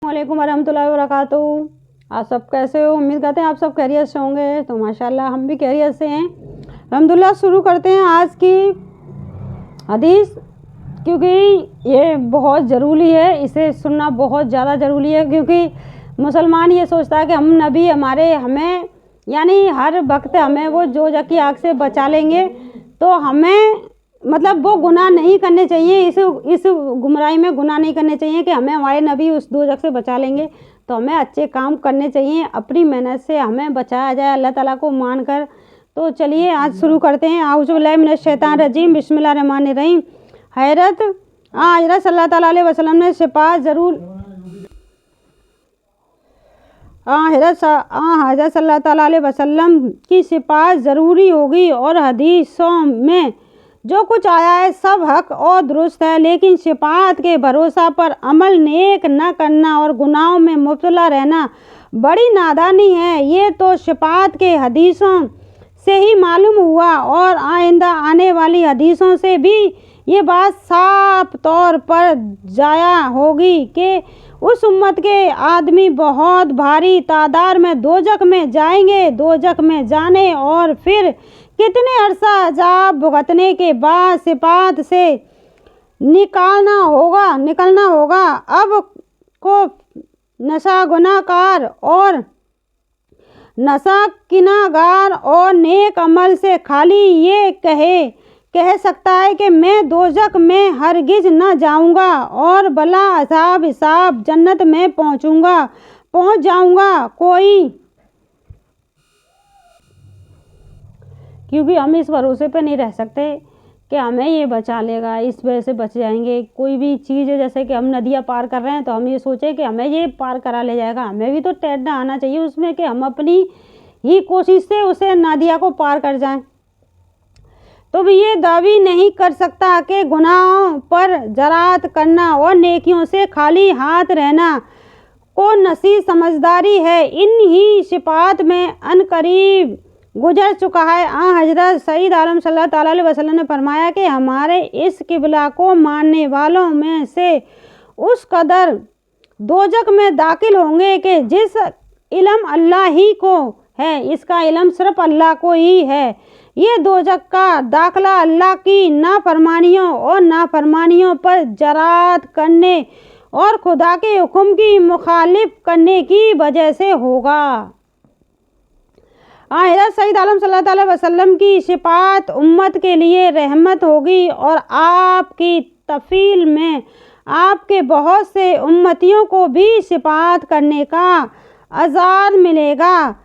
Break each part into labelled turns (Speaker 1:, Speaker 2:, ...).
Speaker 1: वालेकुम वरहमतुल्लाहि वबरकातुहू। आप सब कैसे हो? उम्मीद करते हैं आप सब खैरियत से होंगे। तो माशाल्लाह हम भी खैरियत से हैं अल्हम्दुलिल्लाह। शुरू करते हैं आज की हदीस, क्योंकि ये बहुत ज़रूरी है, इसे सुनना बहुत ज़्यादा ज़रूरी है। क्योंकि मुसलमान ये सोचता है कि हम नबी हमें यानी हर वक्त हमें वो दोज़ख की आग से बचा लेंगे, तो हमें मतलब वो गुनाह नहीं करने चाहिए। इस गुमराही में गुनाह नहीं करने चाहिए कि हमें हमारे नबी उस दोज़ख से बचा लेंगे। तो हमें अच्छे काम करने चाहिए, अपनी मेहनत से हमें बचाया जाए अल्लाह ताला को मानकर। तो चलिए आज शुरू करते हैं। आऊज़ु बिल्लाहि मिनश शैतानिर रजीम, बिस्मिल्लाहिर रहमानिर रहीम। हज़रत सल्लल्लाहु अलैहि वसल्लम ने सिफात ज़रूर हज़रत सल्लल्लाहु अलैहि वसल्लम की सिफात ज़रूरी होगी और हदीसों में जो कुछ आया है सब हक और दुरुस्त है, लेकिन सिफात के भरोसा पर अमल नेक न करना और गुनाहों में मुब्तला रहना बड़ी नादानी है। ये तो सिफात के हदीसों से ही मालूम हुआ और आइंदा आने वाली हदीसों से भी ये बात साफ तौर पर जाया होगी कि उस उम्मत के आदमी बहुत भारी तादाद में दोज़ख में जाएंगे। दोज़ख में जाने और फिर कितने अरसा अज़ाब भुगतने के बाद सिफात से निकलना होगा। अब को नशा गुनाहगार और नशा किनागार और नेक अमल से खाली ये कह सकता है कि मैं दोज़ख में हरगिज़ न जाऊंगा और भला अज़ाब हिसाब जन्नत में पहुंच जाऊंगा कोई, क्योंकि हम इस भरोसे पे नहीं रह सकते कि हमें ये बचा लेगा, इस वजह से बच जाएंगे। कोई भी चीज़ है, जैसे कि हम नदियाँ पार कर रहे हैं तो हम ये सोचें कि हमें ये पार करा ले जाएगा। हमें भी तो तैरना आना चाहिए उसमें कि हम अपनी ही कोशिश से उसे नदिया को पार कर जाएं। तो भी ये दावी नहीं कर सकता कि गुनाहों पर जरात करना और नेकियों से खाली हाथ रहना को नसीब समझदारी है। इन ही सिफात में अनकरीब गुजर चुका है। हज़रत सईद आलम सल्लल्लाहु अलैहि वसल्लम ने फरमाया कि हमारे इस किबला को मानने वालों में से उस कदर दोज़ख में दाखिल होंगे कि जिस इल्म अल्लाह ही को है, इसका इल्म सिर्फ अल्लाह को ही है। ये दोज़ख का दाखला अल्लाह की नाफरमानियों पर जरात करने और खुदा के हुक्म की मुखालिफ करने की वजह से होगा। हज़रत सईद आलम सल्लल्लाहु अलैहि वसल्लम की सिफात उम्मत के लिए रहमत होगी और आपकी तफील में आपके बहुत से उम्मतियों को भी सिफात करने का अज़ार मिलेगा।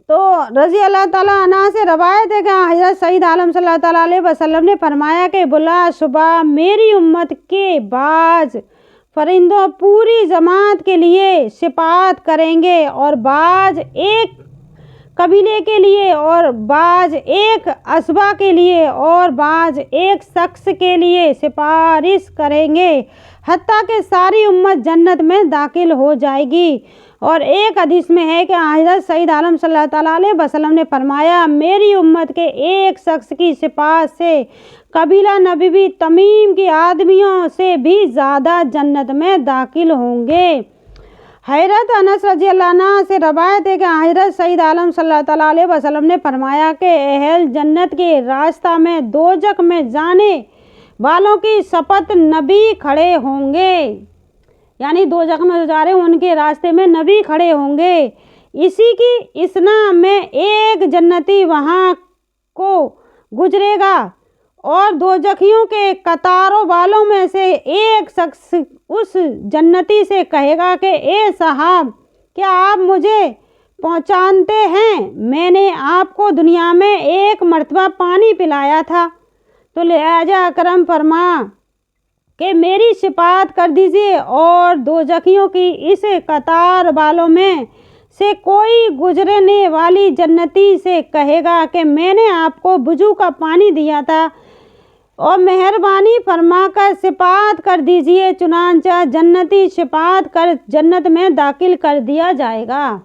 Speaker 1: तो रज़ी अल्लाह ताला अन्हा से रवायत है कि हज़रत सईद आलम सल्लल्लाहु अलैहि वसल्लम ने फरमाया कि बुला सुबह मेरी उम्मत के बाज फरिंदों पूरी जमात के लिए सिफात करेंगे और बाज एक कबीले के लिए और बाज एक असबा के लिए और बाज एक शख्स के लिए सिफारिश करेंगे, हत्ता कि सारी उम्मत जन्नत में दाखिल हो जाएगी। और एक हदीस में है कि हज़रत सईद आलम सल्लल्लाहु अलैहि वसल्लम ने फरमाया मेरी उम्मत के एक शख्स की सिफात से कबीला नबी तमीम के आदमियों से भी ज़्यादा जन्नत में दाखिल होंगे। हज़रत अनस रज़ी अल्लाह अन्हु से रवायत है कि हज़रत सईद आलम सल्लल्लाहु अलैहि वसल्लम ने फरमाया कि अहल जन्नत के रास्ता में दोज़ख में जाने वालों की शपथ नबी खड़े होंगे, यानी दोज़ख में जा रहे हैं उनके रास्ते में नबी खड़े होंगे। इसी की इसना में एक जन्नती वहाँ को गुजरेगा और दोज़खियों के कतारों वालों में से एक शख्स उस जन्नती से कहेगा कि ए साहब, क्या आप मुझे पहचानते हैं? मैंने आपको दुनिया में एक मर्तबा पानी पिलाया था, तो लिहाजा करम फरमा कि मेरी सिफात कर दीजिए। और दोज़खियों की इस कतार वालों में से कोई गुजरने वाली जन्नती से कहेगा कि मैंने आपको वुज़ू का पानी दिया था और मेहरबानी फरमाकर सिफात कर दीजिए, चुनांचा जन्नती सिफात कर जन्नत में दाखिल कर दिया जाएगा।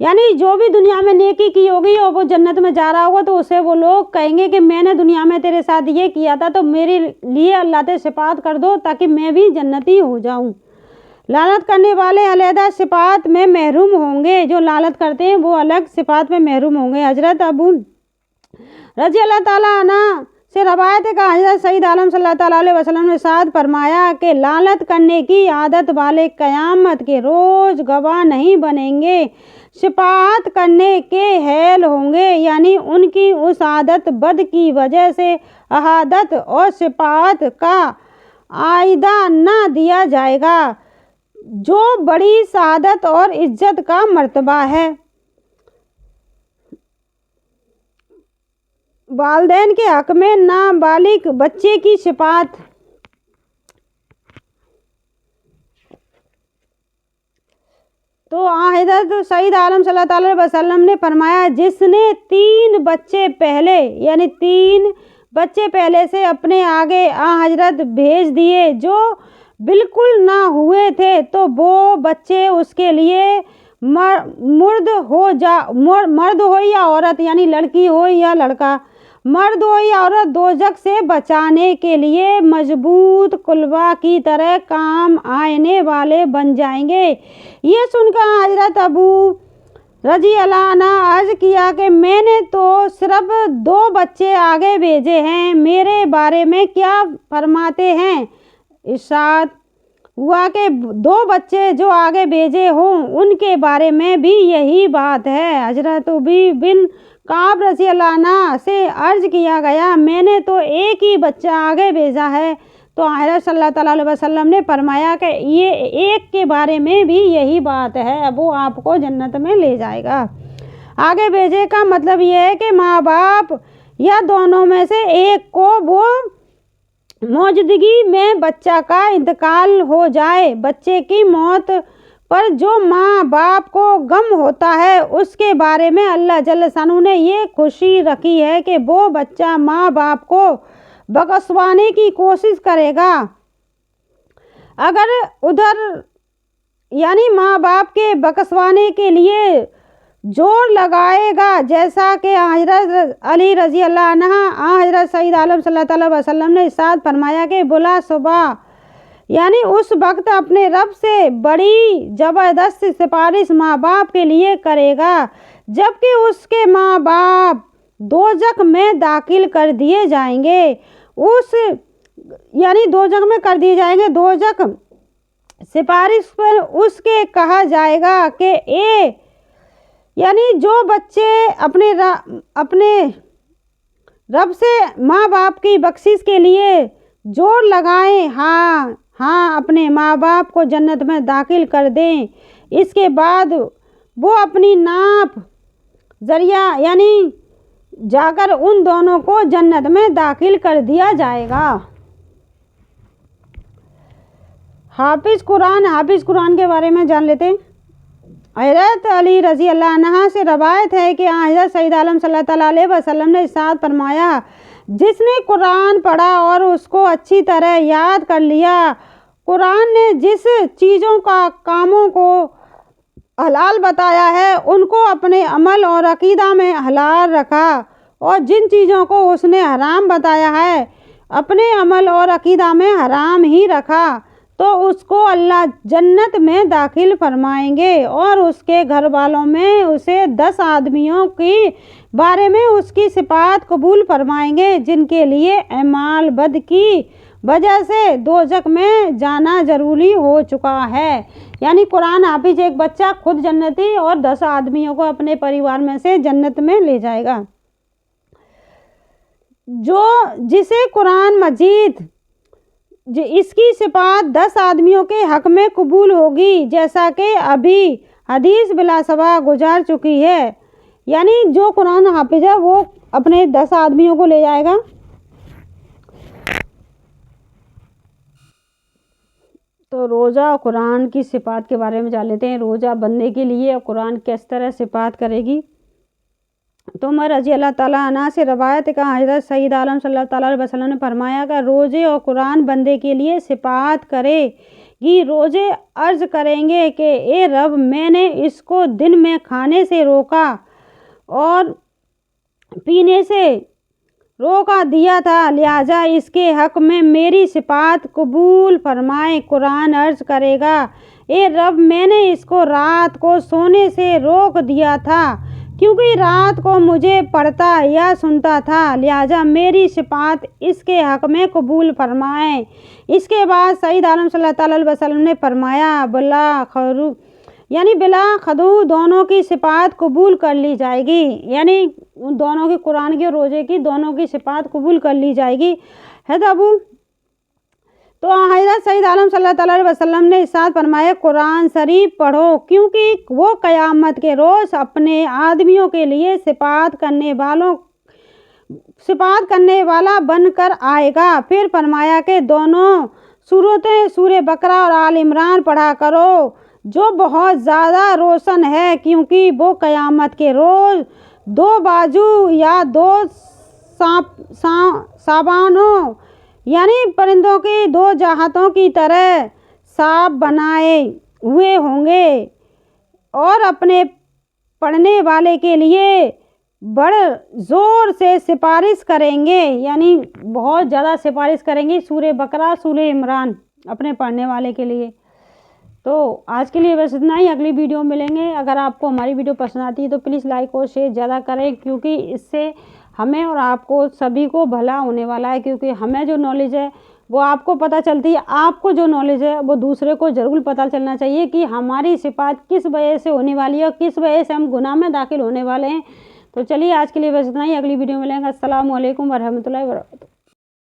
Speaker 1: यानी जो भी दुनिया में नेकी की होगी और वो जन्नत में जा रहा होगा तो उसे वो लोग कहेंगे कि मैंने दुनिया में तेरे साथ ये किया था, तो मेरे लिए अल्लाह से सिफात कर दो ताकि मैं भी जन्नती हो जाऊं। लानत करने वाले अलहदा सिफात में महरूम होंगे, जो लानत करते हैं वो अलग सिफात में महरूम होंगे। हजरत अबू रजी अल्लाह ताला अन्हा से रवायत है कि हजरत सईद आलम सल्लल्लाहु अलैहि वसल्लम ने साथ फरमाया कि लानत करने की आदत वाले क़यामत के रोज़ गवाह नहीं बनेंगे, शिफात करने के हैल होंगे, यानी उनकी उस आदत बद की वजह से अहादत और शिफात का आयदा न दिया जाएगा, जो बड़ी सादत और इज्जत का मर्तबा है। वालिदैन के हक़ में नाबालिग बच्चे की शिफात। तो हज़रत सईद आलम सल्लल्लाहु अलैहि वसल्लम ने फरमाया, जिसने 3 बच्चे पहले यानी 3 बच्चे पहले से अपने आगे हजरत भेज दिए जो बिल्कुल ना हुए थे, तो वो बच्चे उसके लिए मर्द हो या औरत, यानी लड़की हो या लड़का, मर्द हो या औरत, दोज़ख से बचाने के लिए मजबूत कुलबा की तरह काम आने वाले बन जाएंगे। ये सुनकर हजरत अबू रजी अल्लाह अन्हा अर्ज़ किया कि मैंने तो सिर्फ 2 बच्चे आगे भेजे हैं, मेरे बारे में क्या फरमाते हैं? इरशाद हुआ कि 2 बच्चे जो आगे भेजे हों उनके बारे में भी यही बात है। हजरत उबई बिन काब रज़ी अल्लाह अन्हा से अर्ज़ किया गया, मैंने तो एक ही बच्चा आगे भेजा है। तो हज़रत सल्लल्लाहु अलैहि वसल्लम ने फरमाया कि ये एक के बारे में भी यही बात है, वो आपको जन्नत में ले जाएगा। आगे भेजे का मतलब ये है कि माँ बाप या दोनों में से एक को वो मौजूदगी में बच्चा का इंतकाल हो जाए, बच्चे की मौत पर जो माँ बाप को गम होता है उसके बारे में अल्लाह जल्ल शानू ने ये खुशी रखी है कि वो बच्चा माँ बाप को बख्शवाने की कोशिश करेगा। अगर उधर यानी माँ बाप के बख्शवाने के लिए जोर लगाएगा, जैसा कि हजरत अली रज़ी अल्लाह अन्हा हजरत सईद आलम सल्लल्लाहु अलैहि वसल्लम ने इरशाद फरमाया कि बुला सुबह यानी उस वक्त अपने रब से बड़ी ज़बरदस्त सिफारिश माँ बाप के लिए करेगा, जबकि उसके माँ बाप दोज़ख में दाखिल कर दिए जाएंगे। यानी दोज़ख में कर दिए जाएंगे। दोज़ख सिफारिश पर उसके कहा जाएगा कि यानी जो बच्चे अपने रब से माँ बाप की बख्शिश के लिए जोर लगाएं, हाँ अपने माँ बाप को जन्नत में दाखिल कर दें, इसके बाद वो अपनी नाप ज़रिया यानी जाकर उन दोनों को जन्नत में दाखिल कर दिया जाएगा। हाफिज़ कुरान के बारे में जान लेते हैं। हज़रत अली रज़ी अल्लाह अन्हा से रवायत है कि हज़रत सईद आलम सल्लल्लाहु अलैहि वसल्लम ने इरशाद फरमाया, जिसने कुरान पढ़ा और उसको अच्छी तरह याद कर लिया, कुरान ने जिस चीज़ों का कामों को हलाल बताया है उनको अपने अमल और अकीदा में हलाल रखा, और जिन चीज़ों को उसने हराम बताया है अपने अमल और अकीदा में हराम ही रखा, तो उसको अल्लाह जन्नत में दाखिल फरमाएंगे और उसके घर वालों में उसे 10 आदमियों के बारे में उसकी सिफात कबूल फरमाएंगे, जिनके लिए अमाल बद की वजह से दोज़ख में जाना ज़रूरी हो चुका है। यानी कुरान हाफिज एक बच्चा खुद जन्नती और 10 आदमियों को अपने परिवार में से जन्नत में ले जाएगा। जिसे कुरान मजीद इसकी सिफात 10 आदमियों के हक़ में कबूल होगी, जैसा कि अभी हदीस बिलासवा गुजार चुकी है। यानी जो कुरान हाफिज है वो अपने 10 आदमियों को ले जाएगा। तो रोज़ा और कुरान की सिफात के बारे में जान लेते हैं। रोज़ा बंदे के लिए और कुरान किस तरह सिफात करेगी। तो उमर रज़ी अल्लाह ताला अन्हा से रवायत का हज़रत सईद आलम सल्लल्लाहु अलैहि वसल्लम ने फरमाया कि रोज़े और कुरान बंदे के लिए सिफात करेगी। रोज़े अर्ज़ करेंगे कि ए रब, मैंने इसको दिन में खाने से रोका और पीने से रोका दिया था, लिहाजा इसके हक़ में मेरी सिफ़ात कबूल फरमाए। कुरान अर्ज़ करेगा, ए रब, मैंने इसको रात को सोने से रोक दिया था क्योंकि रात को मुझे पढ़ता या सुनता था, लिहाजा मेरी सिफ़ात इसके हक़ में कबूल फरमाए। इसके बाद सईद आलम सल्लल्लाहु अलैहि वसल्लम ने फरमाया, बिला खदू दोनों की सिफ़ात कबूल कर ली जाएगी, यानी उन दोनों की, कुरान के रोज़े की दोनों की सिफ़ात कबूल कर ली जाएगी। तो हज़रत सईद आलम सल्लल्लाहु अलैहि वसल्लम ने इरशाद फरमाया, कुरान शरीफ पढ़ो क्योंकि वो क़यामत के रोज़ अपने आदमियों के लिए सिफ़ात करने वाला बनकर आएगा। फिर फरमाया कि दोनों सूरतें सूरह बकरा और आल इमरान पढ़ा करो, जो बहुत ज़्यादा रोशन है, क्योंकि वो क़यामत के रोज़ दो बाजू या दो साबानों यानी परिंदों की दो जाहतों की तरह साफ बनाए हुए होंगे और अपने पढ़ने वाले के लिए बड़े ज़ोर से सिफारिश करेंगे, यानी बहुत ज़्यादा सिफारिश करेंगे सूरह बकरा सूरह इमरान अपने पढ़ने वाले के लिए। तो आज के लिए बस इतना ही, अगली वीडियो में मिलेंगे। अगर आपको हमारी वीडियो पसंद आती है तो प्लीज़ लाइक और शेयर ज़्यादा करें, क्योंकि इससे हमें और आपको सभी को भला होने वाला है। क्योंकि हमें जो नॉलेज है वो आपको पता चलती है, आपको जो नॉलेज है वो दूसरे को ज़रूर पता चलना चाहिए कि हमारी सिफ़ात किस वजह से होने वाली है और किस वजह से हम गुनाह में दाखिल होने वाले हैं। तो चलिए आज के लिए बस इतना ही, अगली वीडियो में मिलेंगे। अस्सलामु अलैकुम वरहमतुल्लाहि वबरकातुहू।